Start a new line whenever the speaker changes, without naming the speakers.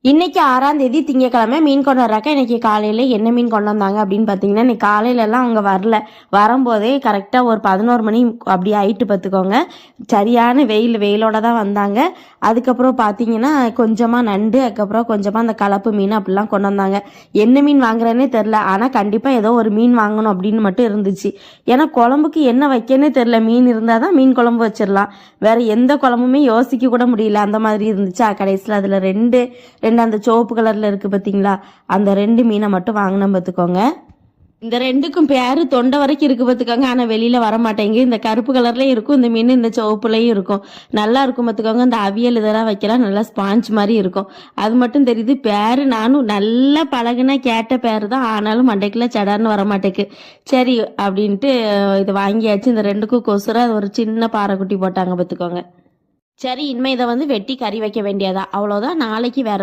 இன்னைக்கு 6ஆம் தேதி திங்கக்கிழமை மீன் கொண்டு வர்றாக்க இன்னைக்கு காலையில் என்ன மீன் கொண்டு வந்தாங்க அப்படின்னு பார்த்தீங்கன்னா, இன்னைக்கு காலையிலலாம் அவங்க வரல. வரும்போதே கரெக்டாக ஒரு 11 மணி அப்படி ஆயிட்டு பார்த்துக்கோங்க. சரியான வெயிலோட தான் வந்தாங்க. அதுக்கப்புறம் பார்த்தீங்கன்னா கொஞ்சமாக நண்டு, அதுக்கப்புறம் கொஞ்சமாக அந்த கலப்பு மீன் அப்படிலாம் கொண்டு வந்தாங்க. என்ன மீன் வாங்குறேன்னே தெரில. ஆனால் கண்டிப்பாக ஏதோ ஒரு மீன் வாங்கணும் அப்படின்னு மட்டும் இருந்துச்சு. ஏன்னா குழம்புக்கு என்ன வைக்கன்னே தெரில. மீன் இருந்தால் தான் மீன் குழம்பு வச்சிடலாம். வேற எந்த குழம்புமே யோசிக்க கூட முடியல. அந்த மாதிரி இருந்துச்சு. கடைசியில் அதில் ரெண்டு அந்த சிவப்பு கலர்ல இருக்கு பார்த்தீங்களா, அந்த 2 மீனை மட்டும் வாங்கினோம் பார்த்துக்கோங்க. இந்த 2க்கும் பேரு தொண்டை வரைக்கும் இருக்கு பார்த்துக்கோங்க. ஆனால் வெளியில வர மாட்டேங்குது. இந்த கருப்பு கலர்லயும் இருக்கும், இந்த மீன் இந்த சிவப்புலையும் இருக்கும். நல்லா இருக்கும் பார்த்துக்கோங்க. இந்த அவியல் இதெல்லாம் வைக்கலாம், நல்லா ஸ்பாஞ்ச் மாதிரி இருக்கும். அது மட்டும் தெரியுது. பேரு நானும் நல்லா பழகுனா கேட்ட பேரு தான், ஆனாலும் மண்டைக்குள்ள சடார்னு வர மாட்டேக்கு. சரி அப்படின்ட்டு இதை வாங்கியாச்சு. இந்த 2க்கும் கொசுர ஒரு சின்ன பாறைக்குட்டி போட்டாங்க பார்த்துக்கோங்க. சரி, இனிமே இதை வெட்டி கறி வைக்க வேண்டியதா, அவ்வளோதான். நாளைக்கு வேற